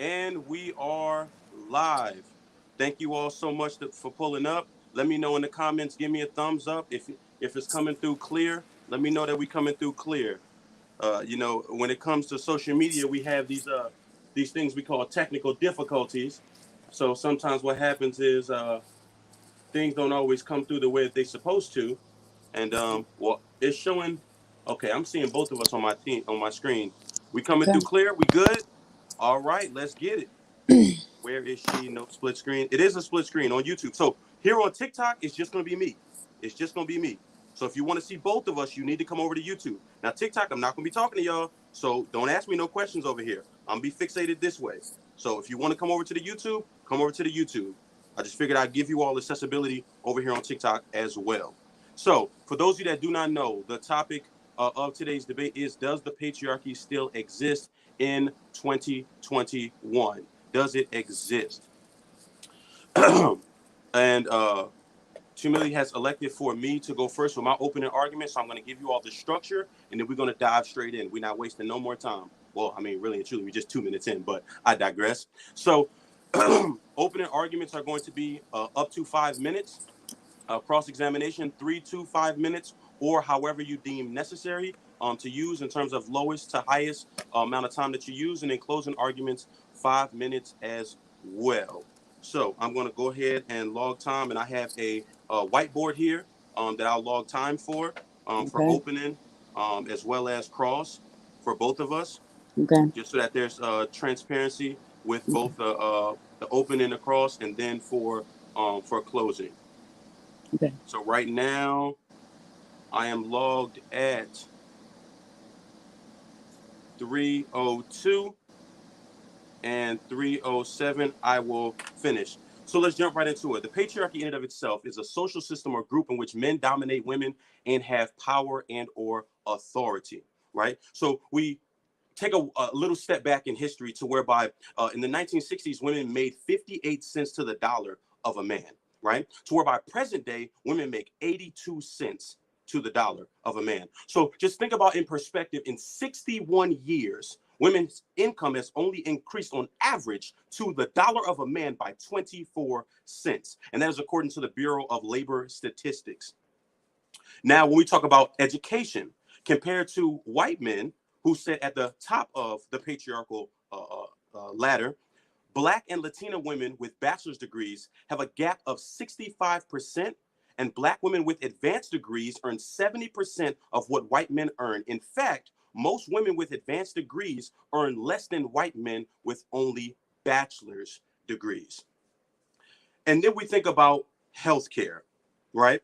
And we are live. Thank you all so much for pulling up. Let me know in the comments. Give me a thumbs up if it's coming through clear. Let me know that we coming through clear. When it comes to social media, we have these things we call technical difficulties. So sometimes what happens is things don't always come through the way that they're supposed to. And well, it's showing. Okay, I'm seeing both of us on my screen. We coming Okay. through clear. We good? All right, let's get it. Where is she? No split screen. It is a split screen on YouTube. So here on TikTok, it's just going to be me. It's just going to be me. So if you want to see both of us, you need to come over to YouTube. Now, TikTok, I'm not going to be talking to y'all. So don't ask me no questions over here. I'm going to be fixated this way. So if you want to come over to the YouTube, come over to the YouTube. I just figured I'd give you all accessibility over here on TikTok as well. So for those of you that do not know, the topic of today's debate is, does the patriarchy still exist in 2021? Does it exist? And Humility has elected for me to go first with my opening argument. So I'm going to give you all the structure, and then we're going to dive straight in. We're not wasting no more time. Well, I mean, really and truly, we're just 2 minutes in, but I digress. So opening arguments are going to be up to 5 minutes. Cross-examination, 3 to 5 minutes, or however you deem necessary to use in terms of lowest to highest amount of time that you use. And then closing arguments, 5 minutes as well. So I'm going to go ahead and log time. And I have a whiteboard here that I'll log time for Okay. opening as well as cross for both of us, Okay. just so that there's transparency with both the open and the cross, and then for closing. Okay. So right now, I am logged at 3:02 and 3:07. I will finish. So let's jump right into it. The patriarchy in and of itself is a social system or group in which men dominate women and have power and or authority, right? So we take a little step back in history to whereby in the 1960s, women made 58 cents to the dollar of a man, right? To whereby present day, women make 82 cents to the dollar of a man. So just think about in perspective, in 61 years, women's income has only increased on average to the dollar of a man by 24 cents. And that is according to the Bureau of Labor Statistics. Now, when we talk about education, compared to white men who sit at the top of the patriarchal ladder, Black and Latina women with bachelor's degrees have a gap of 65%, and Black women with advanced degrees earn 70% of what white men earn. In fact, most women with advanced degrees earn less than white men with only bachelor's degrees. And then we think about healthcare, right?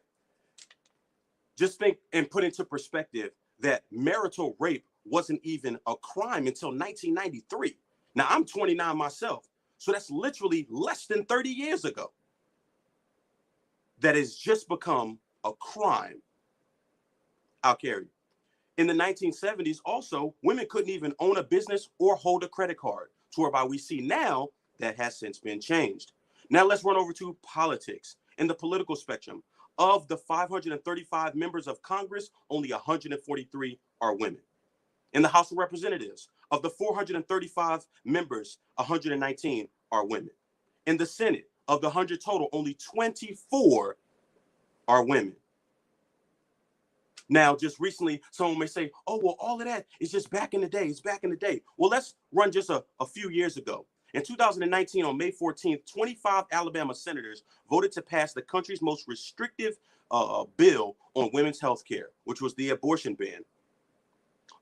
Just think and put into perspective that marital rape wasn't even a crime until 1993. Now, I'm 29 myself, so that's literally less than 30 years ago. That has just become a crime. I'll carry. In the 1970s, also, women couldn't even own a business or hold a credit card, to whereby we see now that has since been changed. Now let's run over to politics. In the political spectrum, of the 535 members of Congress, only 143 are women. In the House of Representatives, of the 435 members, 119 are women. In the Senate, of the 100 total, only 24 are women. Now, just recently, someone may say, oh, well, all of that is just back in the day. It's back in the day. Well, let's run just a few years ago. In 2019, on May 14th, 25 Alabama senators voted to pass the country's most restrictive bill on women's health care, which was the abortion ban.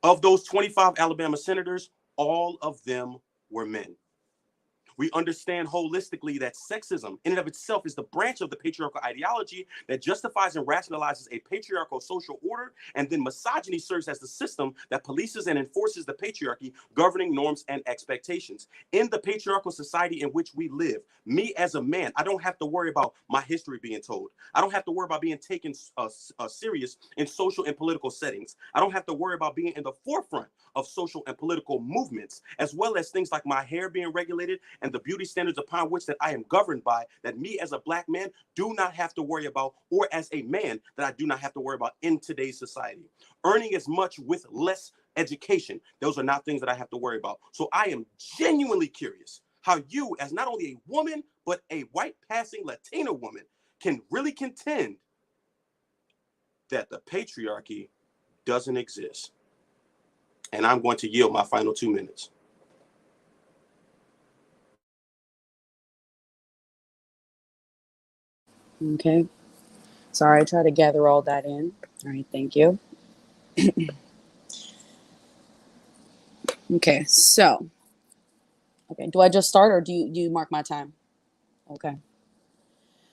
Of those 25 Alabama senators, all of them were men. We understand holistically that sexism in and of itself is the branch of the patriarchal ideology that justifies and rationalizes a patriarchal social order, and then misogyny serves as the system that polices and enforces the patriarchy, governing norms and expectations. In the patriarchal society in which we live, me as a man, I don't have to worry about my history being told. I don't have to worry about being taken serious in social and political settings. I don't have to worry about being in the forefront of social and political movements, as well as things like my hair being regulated and the beauty standards upon which that I am governed by, that me as a Black man do not have to worry about, or as a man that I do not have to worry about in today's society. Earning as much with less education, those are not things that I have to worry about. So I am genuinely curious how you, as not only a woman, but a white passing Latina woman, can really contend that the patriarchy doesn't exist. And I'm going to yield my final 2 minutes. Okay. Sorry, I try to gather all that in. All right, thank you. Okay, so, okay, do I just start or do you mark my time? Okay.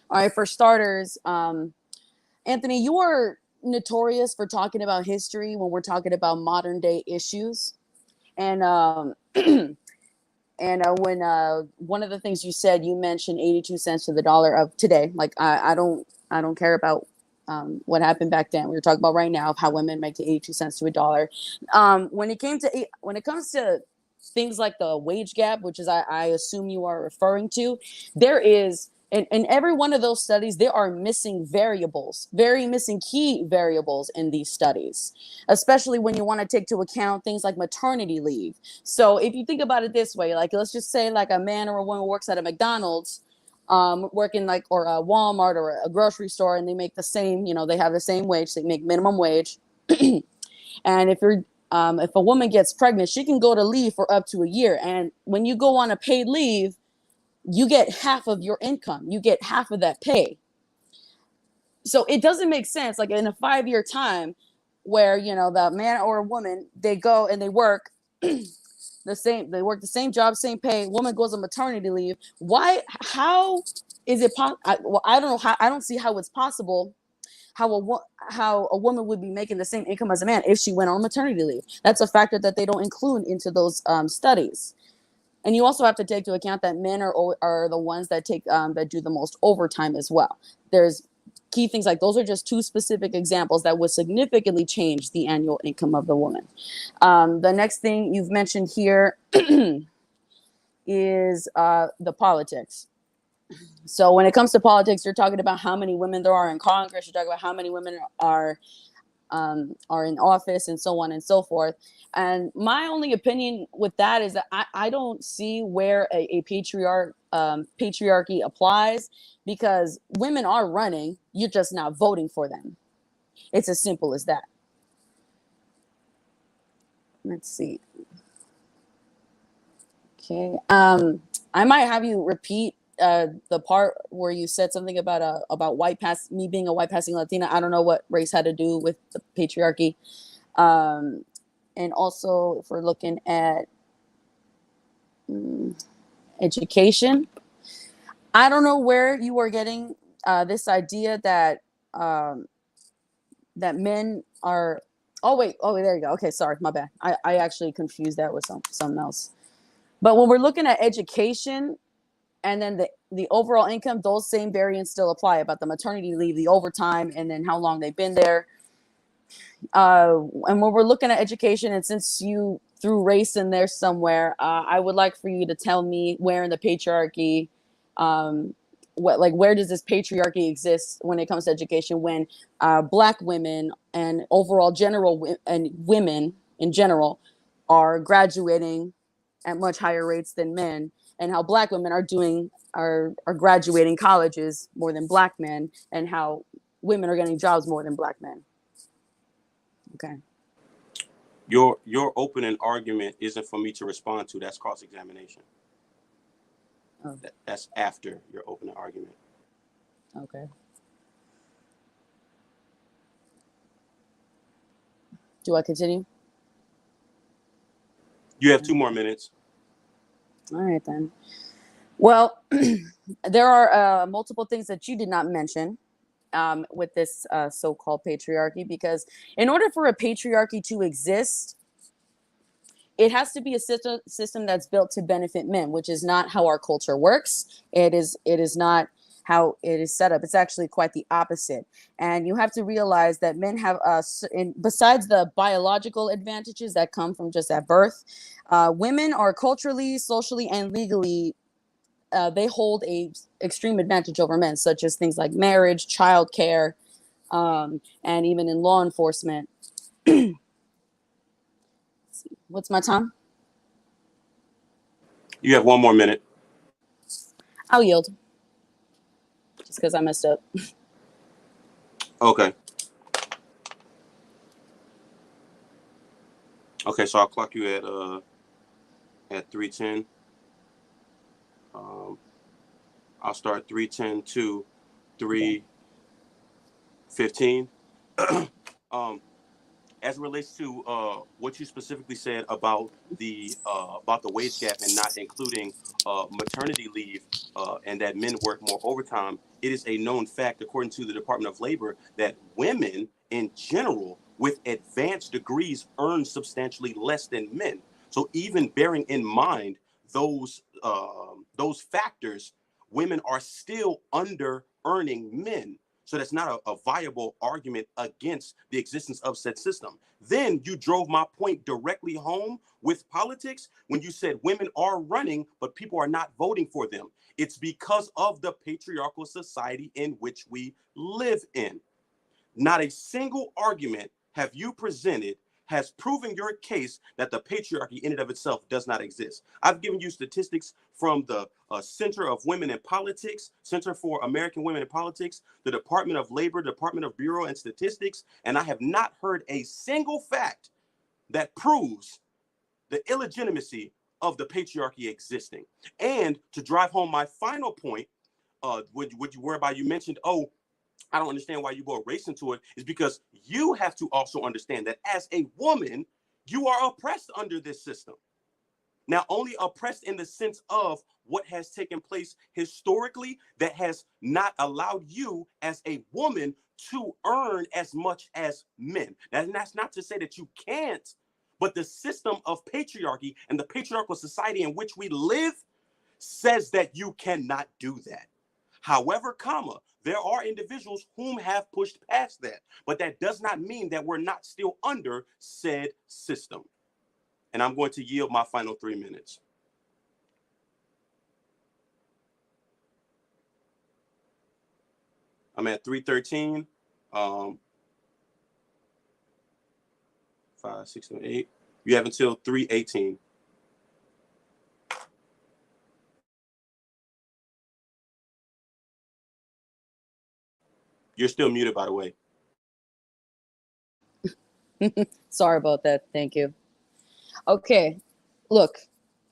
All right, for starters, Anthony, you are notorious for talking about history when we're talking about modern day issues. And and when one of the things you said, you mentioned 82 cents to the dollar of today. Like I don't care about what happened back then. We were talking about right now of how women make the 82 cents to a dollar. When it comes to things like the wage gap, which is I assume you are referring to, there is in every one of those studies, there are missing variables, very missing key variables in these studies, especially when you want to take into account things like maternity leave. So if you think about it this way, like let's just say like a man or a woman works at a McDonald's, working like or a Walmart or a grocery store, and they make the same, they have the same wage, they make minimum wage. And if a woman gets pregnant, she can go to leave for up to a year. And when you go on a paid leave, you get half of your income. You get half of that pay. So it doesn't make sense, like in a 5-year time where, the man or a woman, they go and they work they work the same job, same pay. Woman goes on maternity leave. How is it possible? I don't know how, I don't see how it's possible how a woman would be making the same income as a man if she went on maternity leave. That's a factor that they don't include into those studies. And you also have to take into account that men are the ones that that do the most overtime as well. There's key things like those are just two specific examples that would significantly change the annual income of the woman. The next thing you've mentioned here is the politics. So when it comes to politics, you're talking about how many women there are in Congress. You're talking about how many women are in office and so on and so forth. And my only opinion with that is that I don't see where a patriarchy applies, because women are running. You're just not voting for them. It's as simple as that. Let's see. Okay. I might have you repeat the part where you said something about me being a white passing Latina. I don't know what race had to do with the patriarchy. And also, if we're looking at education, I don't know where you are getting this idea that that men are. Oh wait, there you go. Okay, sorry, my bad. I actually confused that with something else. But when we're looking at education, and then the overall income, those same variants still apply about the maternity leave, the overtime, and then how long they've been there. And when we're looking at education, and since you threw race in there somewhere, I would like for you to tell me where in the patriarchy, where does this patriarchy exist when it comes to education, when Black women and overall women in general are graduating at much higher rates than men, and how Black women are graduating colleges more than Black men, and how women are getting jobs more than Black men. Okay. Your opening argument isn't for me to respond to. That's cross-examination. Oh. That's after your opening argument. Okay. Do I continue? You have 2 more minutes. All right, then. Well, there are multiple things that you did not mention with this so-called patriarchy, because in order for a patriarchy to exist, it has to be a system that's built to benefit men, which is not how our culture works. It is not how it is set up. It's actually quite the opposite. And you have to realize that men have, besides the biological advantages that come from just at birth, women are culturally, socially, and legally, they hold a extreme advantage over men, such as things like marriage, childcare, and even in law enforcement. What's my time? You have 1 more minute. I'll yield. Just because I messed up. Okay. Okay, so I'll clock you at 3:10. I'll start 3:10 to 3:15. As it relates to what you specifically said about the wage gap and not including maternity leave and that men work more overtime, it is a known fact, according to the Department of Labor, that women in general with advanced degrees earn substantially less than men. So even bearing in mind those factors, women are still under earning men. So that's not a viable argument against the existence of said system. Then you drove my point directly home with politics when you said women are running, but people are not voting for them. It's because of the patriarchal society in which we live in. Not a single argument have you presented has proven your case that the patriarchy in and of itself does not exist. I've given you statistics from the Center of Women in Politics, Center for American Women in Politics, the Department of Labor, Department of Bureau and Statistics, and I have not heard a single fact that proves the illegitimacy of the patriarchy existing. And to drive home my final point, whereby you mentioned, oh, I don't understand why you go racing to it, is because you have to also understand that as a woman, you are oppressed under this system. Now, only oppressed in the sense of what has taken place historically that has not allowed you as a woman to earn as much as men. And that's not to say that you can't, but the system of patriarchy and the patriarchal society in which we live says that you cannot do that. However, there are individuals whom have pushed past that, but that does not mean that we're not still under said system. And I'm going to yield my final 3 minutes. I'm at 3:13. 5, 6, 7, 8. You have until 3:18. You're still muted, by the way. Sorry about that. Thank you. Okay. Look,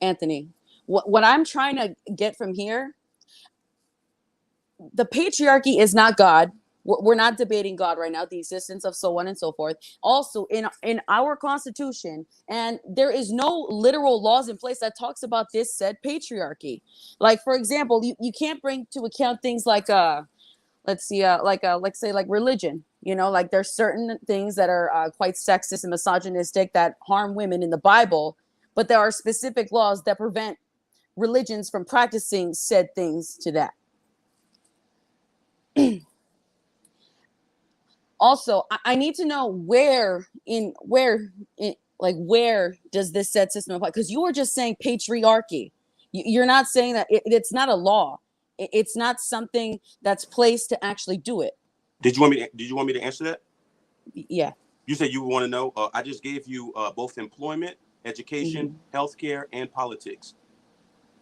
Anthony, what I'm trying to get from here, the patriarchy is not God. We're not debating God right now, the existence of so on and so forth. Also, in our Constitution, and there is no literal laws in place that talks about this said patriarchy. Like, for example, you can't bring to account things like let's say like religion. You know, like there's certain things that are quite sexist and misogynistic that harm women in the Bible, but there are specific laws that prevent religions from practicing said things to that. Also, I need to know where does this said system apply? Because you were just saying patriarchy. You're not saying that it's not a law. It's not something that's placed to actually do it. Did you want me to answer that? Yeah. You said you want to know. I just gave you both employment, education, healthcare, and politics.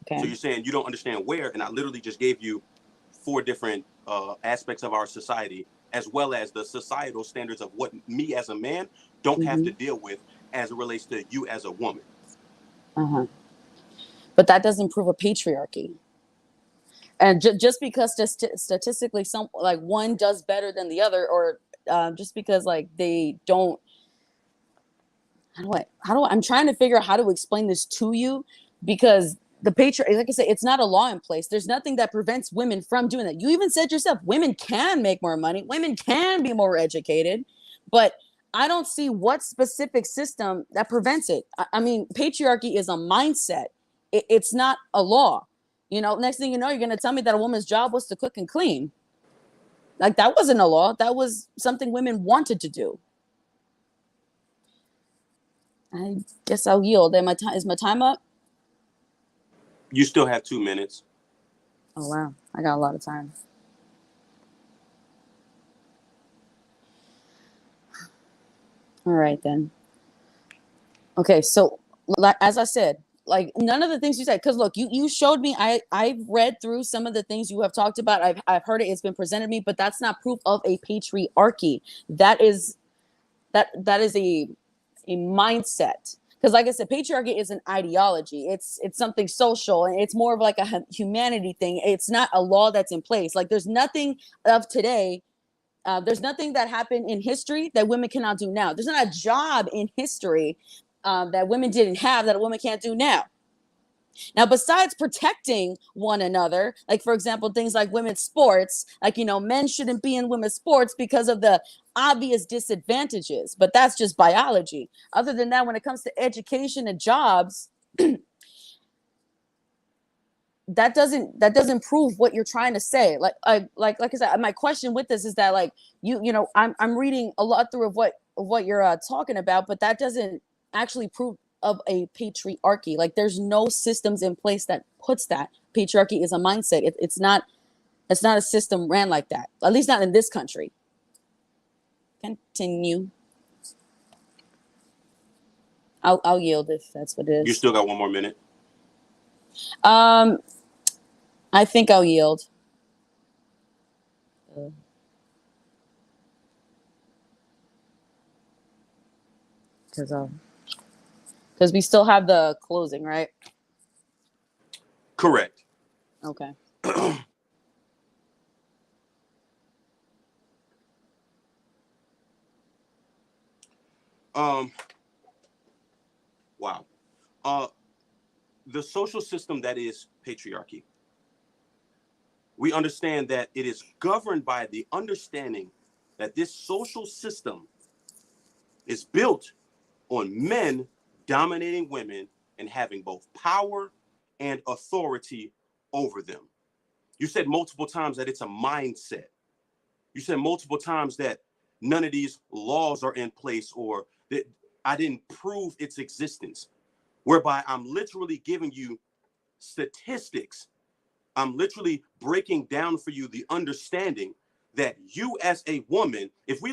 Okay. So you're saying you don't understand where, and I literally just gave you 4 different aspects of our society, as well as the societal standards of what me as a man don't have to deal with as it relates to you as a woman. But that doesn't prove a patriarchy. And just because statistically some like one does better than the other, or just because like they don't, I'm trying to figure out how to explain this to you, because the patriarchy, like I said, it's not a law in place. There's nothing that prevents women from doing that. You even said yourself, women can make more money, women can be more educated, but I don't see what specific system that prevents it. I mean, patriarchy is a mindset. It's not a law. You know, next thing you know, you're going to tell me that a woman's job was to cook and clean. Like, that wasn't a law. That was something women wanted to do. I guess I'll yield. Is my time up? You still have 2 minutes. Oh, wow. I got a lot of time. All right, then. Okay, so as I said, like none of the things you said, because look, you showed me, I've read through some of the things you have talked about. I've heard it, it's been presented to me, but that's not proof of a patriarchy. That is a mindset. Because like I said, patriarchy is an ideology. It's something social, and it's more of like a humanity thing. It's not a law that's in place. Like there's nothing of today. There's nothing that happened in history that women cannot do now. There's not a job in history that women didn't have that a woman can't do now. Now, besides protecting one another, like for example, things like women's sports, like, you know, men shouldn't be in women's sports because of the obvious disadvantages, but that's just biology. Other than that, when it comes to education and jobs, that doesn't prove what you're trying to say. Like I said, my question with this is that, like, you know, I'm reading a lot through of what you're talking about, but that doesn't actually prove of a patriarchy. Like there's no systems in place that puts that. Patriarchy is a mindset. It's not a system ran like that, at least not in this country. Continue. I'll yield if that's what it is. You still got 1 more minute. I think I'll yield. Because we still have the closing, right? Correct. Okay. Wow. The social system that is patriarchy. We understand that it is governed by the understanding that this social system is built on men dominating women and having both power and authority over them. You said multiple times that it's a mindset. You said multiple times that none of these laws are in place, or that I didn't prove its existence, whereby I'm literally giving you statistics. I'm literally breaking down for you the understanding that you as a woman, if we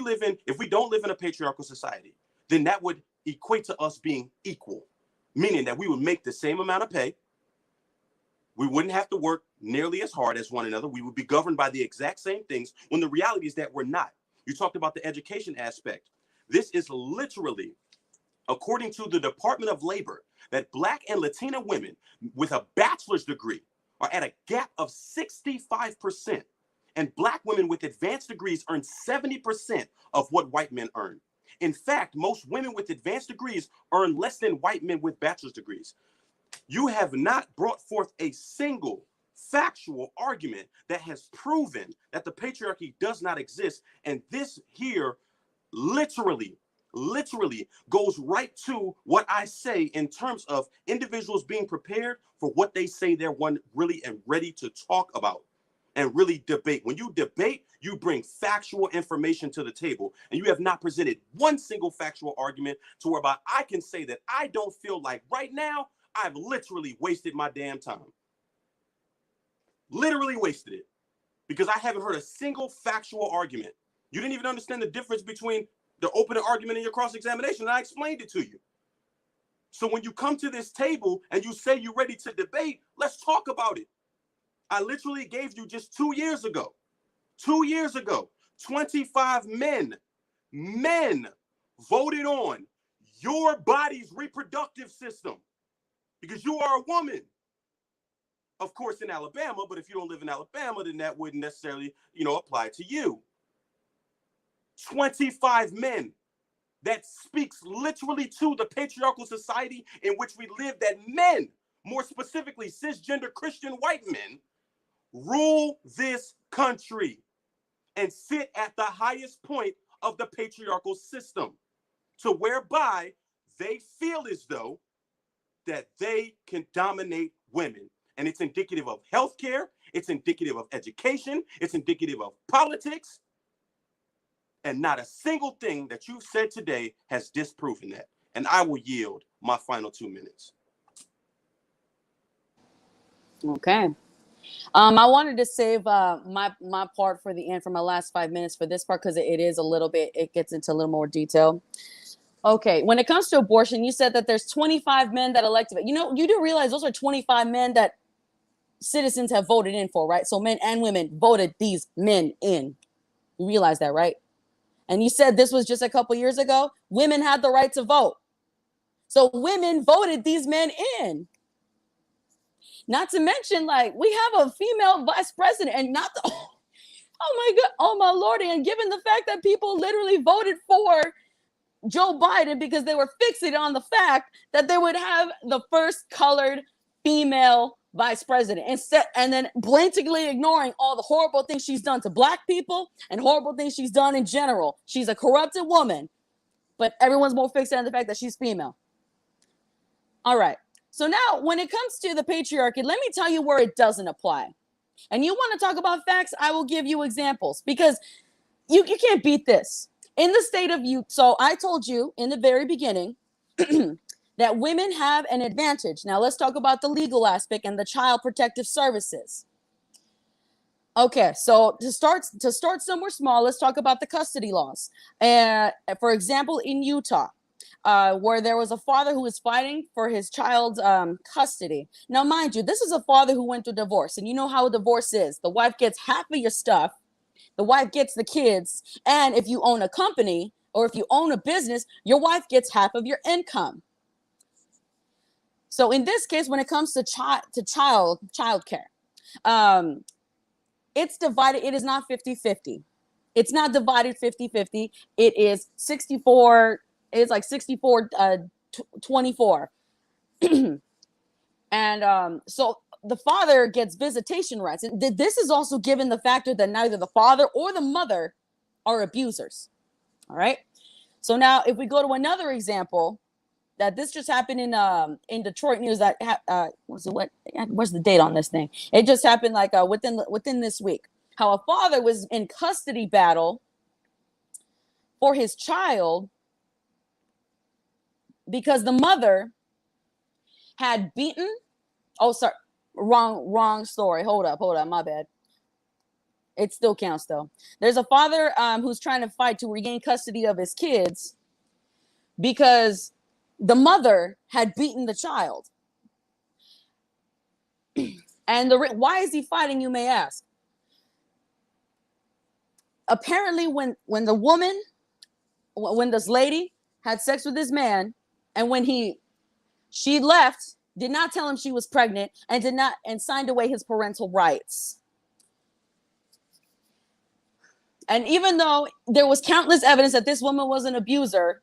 don't live in a patriarchal society, then that would equate to us being equal, meaning that we would make the same amount of pay. We wouldn't have to work nearly as hard as one another. We would be governed by the exact same things, when the reality is that we're not. You talked about the education aspect. This is literally, according to the Department of Labor, that Black and Latina women with a bachelor's degree are at a gap of 65%. And Black women with advanced degrees earn 70% of what white men earn. In fact, most women with advanced degrees earn less than white men with bachelor's degrees. You have not brought forth a single factual argument that has proven that the patriarchy does not exist. And this here literally goes right to what I say in terms of individuals being prepared for what they say they're really and ready to talk about and really debate. When you debate, you bring factual information to the table, and you have not presented one single factual argument to whereby I can say that I don't feel like right now I've literally wasted my damn time. Literally wasted it, because I haven't heard a single factual argument. You didn't even understand the difference between the opening argument and your cross-examination, and I explained it to you. So when you come to this table and you say you're ready to debate, let's talk about it. I literally gave you just 2 years ago, 25 men voted on your body's reproductive system because you are a woman. Of course, in Alabama, but if you don't live in Alabama, then that wouldn't necessarily, apply to you. 25 men. That speaks literally to the patriarchal society in which we live, that men, more specifically cisgender Christian white men, rule this country and sit at the highest point of the patriarchal system, to whereby they feel as though that they can dominate women. And it's indicative of healthcare, it's indicative of education, it's indicative of politics. And not a single thing that you've said today has disproven that. And I will yield my final 2 minutes. Okay. I wanted to save my part for the end, for my last 5 minutes for this part, because it is a little bit, it gets into a little more detail. Okay, when it comes to abortion, you said that there's 25 men that elected it. You know, you do realize those are 25 men that citizens have voted in for, right? So men and women voted these men in. You realize that, right? And you said this was just a couple years ago. Women had the right to vote. So women voted these men in. Not to mention, like, we have a female vice president, and not the, oh my God, oh my Lordy. And given the fact that people literally voted for Joe Biden because they were fixated on the fact that they would have the first colored female vice president, instead, and then blatantly ignoring all the horrible things she's done to black people and horrible things she's done in general. She's a corrupted woman, but everyone's more fixated on the fact that she's female. All right. So now when it comes to the patriarchy, let me tell you where it doesn't apply. And you want to talk about facts? I will give you examples, because you can't beat this. In the state of Utah, so I told you in the very beginning that women have an advantage. Now let's talk about the legal aspect and the child protective services. Okay, so to start somewhere small, let's talk about the custody laws. For example, in Utah, where there was a father who was fighting for his child's custody. Now, mind you, this is a father who went through divorce, and you know how a divorce is. The wife gets half of your stuff, the wife gets the kids, and if you own a company or if you own a business, your wife gets half of your income. So in this case, when it comes to child care, it's divided. It is not 50-50. It's not divided 50-50. It is 64. It's like 64-24. And so the father gets visitation rights. And this is also given the factor that neither the father or the mother are abusers. All right. So now if we go to another example, that this just happened in Detroit news, that what's the date on this thing? It just happened like within this week. How a father was in custody battle for his child because the mother had beaten. Oh, sorry, wrong story. Hold up, my bad. It still counts though. There's a father who's trying to fight to regain custody of his kids because the mother had beaten the child. And why is he fighting, you may ask? Apparently, when this lady had sex with this man, and when she left, did not tell him she was pregnant, and signed away his parental rights. And even though there was countless evidence that this woman was an abuser,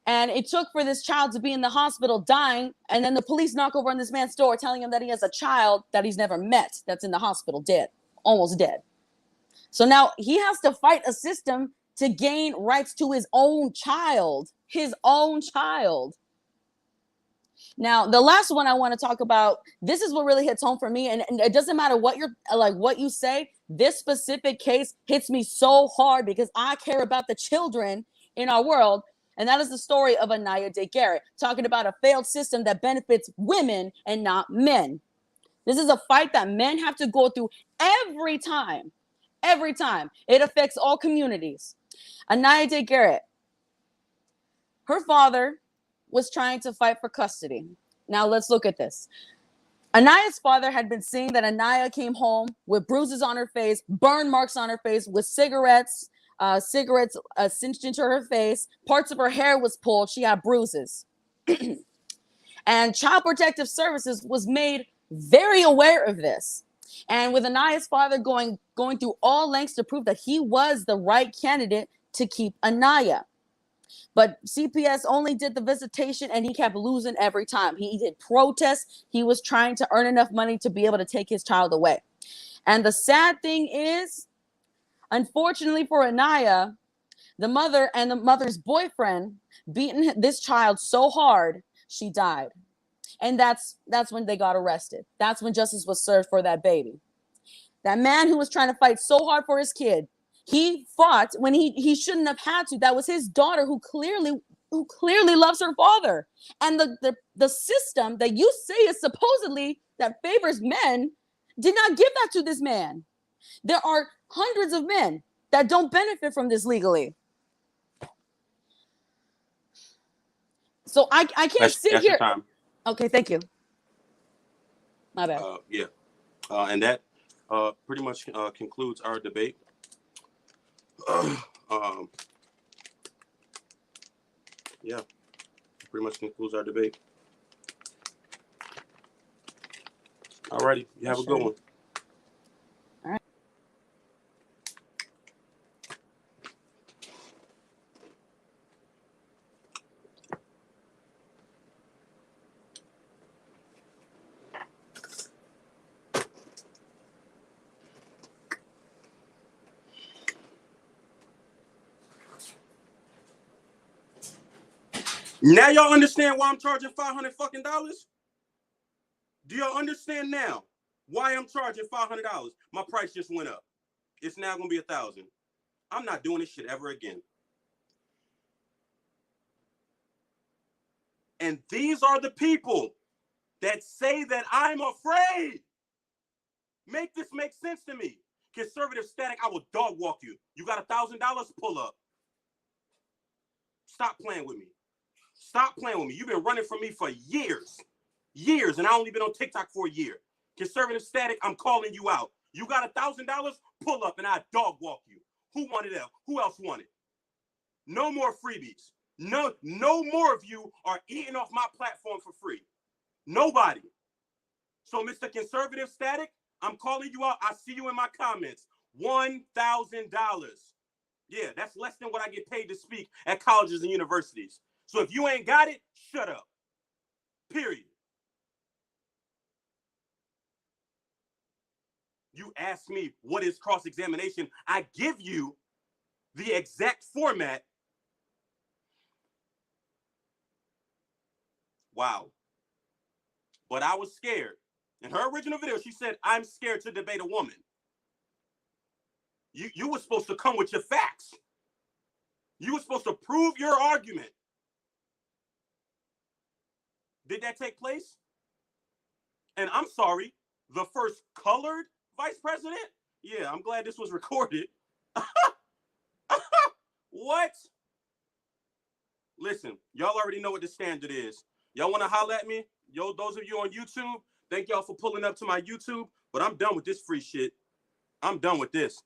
and it took for this child to be in the hospital dying, and then the police knock over on this man's door telling him that he has a child that he's never met that's in the hospital dead, almost dead. So now he has to fight a system to gain rights to his own child. Now, the last one I want to talk about, this is what really hits home for me. And it doesn't matter what you say. This specific case hits me so hard because I care about the children in our world. And that is the story of Anaya De Garrett, talking about a failed system that benefits women and not men. This is a fight that men have to go through every time. Every time. It affects all communities. Anaya De Garrett, her father was trying to fight for custody. Now let's look at this. Anaya's father had been seeing that Anaya came home with bruises on her face, burn marks on her face, with cigarettes cinched into her face. Parts of her hair was pulled. She had bruises. And Child Protective Services was made very aware of this. And with Anaya's father going through all lengths to prove that he was the right candidate to keep Anaya. But CPS only did the visitation, and he kept losing every time. He did protests. He was trying to earn enough money to be able to take his child away. And the sad thing is, unfortunately for Anaya, the mother and the mother's boyfriend beaten this child so hard, she died. And that's when they got arrested. That's when justice was served for that baby. That man who was trying to fight so hard for his kid, he fought when he shouldn't have had to. That was his daughter who clearly loves her father. And the system that you say is supposedly that favors men did not give that to this man. There are hundreds of men that don't benefit from this legally. So I can't sit That's your here. time. Okay, thank you. My bad. Yeah. And that pretty much concludes our debate. Yeah, pretty much concludes our debate. Alrighty, you have a good one. All right. Now y'all understand why I'm charging $500 fucking dollars? Do y'all understand now why I'm charging $500? My price just went up. It's now gonna be $1,000. I'm not doing this shit ever again. And these are the people that say that I'm afraid. Make this make sense to me. Conservative static, I will dog walk you. You got $1,000? Pull up. Stop playing with me. Stop playing with me. You've been running from me for years. Years, and I only been on TikTok for a year. Conservative static, I'm calling you out. You got $1,000? Pull up and I dog walk you. Who wanted that? Who else wanted? No more freebies. No more of you are eating off my platform for free. Nobody. So, Mr. Conservative Static, I'm calling you out. I see you in my comments. $1,000. Yeah, that's less than what I get paid to speak at colleges and universities. So if you ain't got it, shut up. Period. You ask me what is cross-examination. I give you the exact format. Wow. But I was scared. In her original video, she said, I'm scared to debate a woman. You were supposed to come with your facts. You were supposed to prove your argument. Did that take place? And I'm sorry, the first colored vice president? Yeah, I'm glad this was recorded. What? Listen, y'all already know what the standard is. Y'all want to holler at me? Yo, those of you on YouTube, thank y'all for pulling up to my YouTube, but I'm done with this free shit. I'm done with this.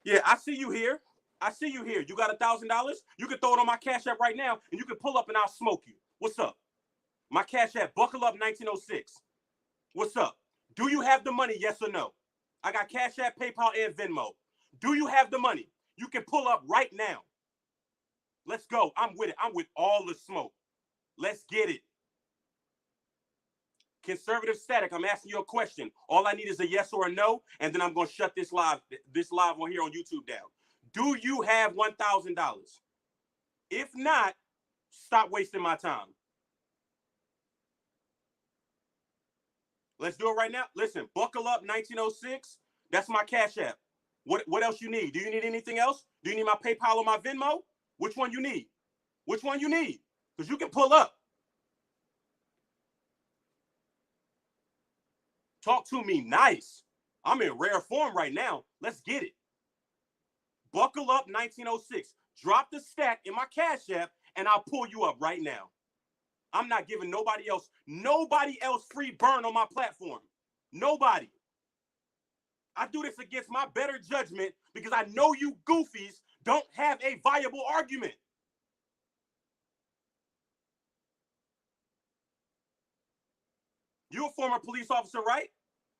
Yeah, I see you here. I see you here. You got $1,000? You can throw it on my Cash App right now, and you can pull up and I'll smoke you. What's up? My Cash App, buckle up 1906. What's up? Do you have the money, yes or no? I got Cash App, PayPal, and Venmo. Do you have the money? You can pull up right now. Let's go. I'm with it. I'm with all the smoke. Let's get it. Conservative static, I'm asking you a question. All I need is a yes or a no, and then I'm going to shut this live on here on YouTube down. Do you have $1,000? If not, stop wasting my time. Let's do it right now. Listen, buckle up 1906. That's my Cash App. What else you need? Do you need anything else? Do you need my PayPal or my Venmo? Which one you need? Which one you need? Because you can pull up. Talk to me nice. I'm in rare form right now. Let's get it. Buckle up 1906. Drop the stack in my Cash App, and I'll pull you up right now. I'm not giving nobody else free burn on my platform. Nobody. I do this against my better judgment because I know you goofies don't have a viable argument. You're a former police officer, right?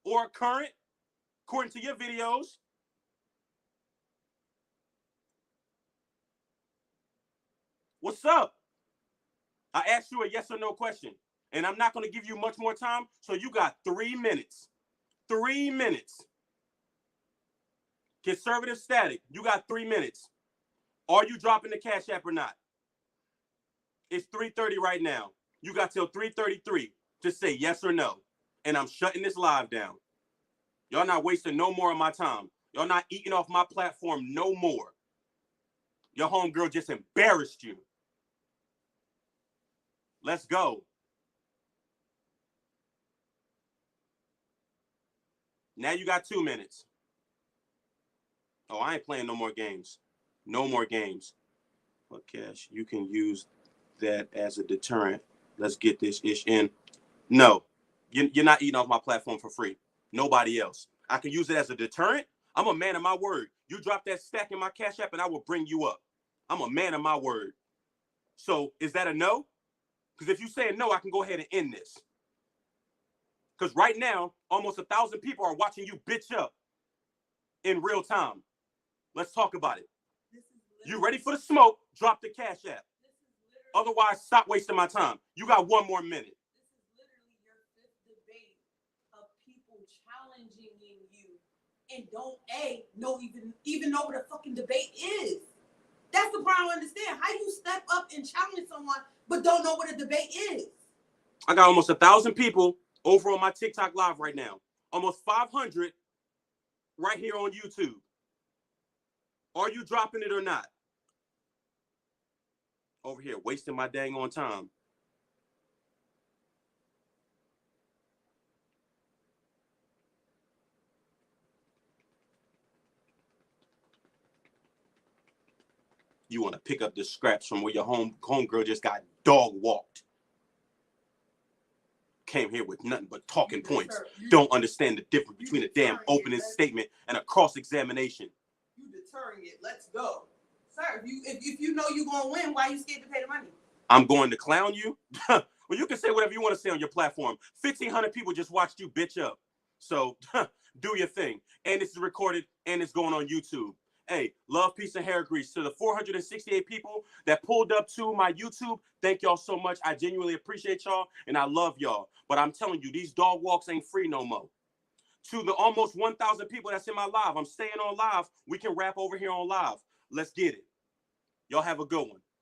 Or a current, according to your videos. What's up? I asked you a yes or no question, and I'm not going to give you much more time, so you got 3 minutes. 3 minutes. Conservative static, you got 3 minutes. Are you dropping the Cash App or not? It's 3:30 right now. You got till 3:33 to say yes or no, and I'm shutting this live down. Y'all not wasting no more of my time. Y'all not eating off my platform no more. Your homegirl just embarrassed you. Let's go. Now you got 2 minutes. Oh, I ain't playing no more games. No more games. But Cash, you can use that as a deterrent. Let's get this ish in. No, you're not eating off my platform for free. Nobody else. I can use it as a deterrent. I'm a man of my word. You drop that stack in my Cash App and I will bring you up. I'm a man of my word. So is that a no? Because if you say no, I can go ahead and end this. Because right now, almost 1,000 people are watching you bitch up in real time. Let's talk about it. You ready for the smoke? Drop the Cash App. Otherwise, stop wasting my time. You got 1 more minute. This is literally your 5th debate of people challenging you and don't even know what a fucking debate is. That's the part I don't understand. How you step up and challenge someone but don't know what a debate is? I got almost 1,000 people over on my TikTok live right now. Almost 500 right here on YouTube. Are you dropping it or not? Over here, wasting my dang on time. You want to pick up the scraps from where your homegirl just got dog walked. Came here with nothing but talking points. Don't understand the difference between a damn opening statement and a cross-examination. You deterring it. Let's go. Sir, if you know you're going to win, why are you scared to pay the money? I'm going to clown you? Well, you can say whatever you want to say on your platform. 1,500 people just watched you bitch up. So do your thing. And this is recorded and it's going on YouTube. Hey, love, peace, and hair grease. To the 468 people that pulled up to my YouTube, thank y'all so much. I genuinely appreciate y'all, and I love y'all. But I'm telling you, these dog walks ain't free no more. To the almost 1,000 people that's in my live, I'm staying on live. We can rap over here on live. Let's get it. Y'all have a good one.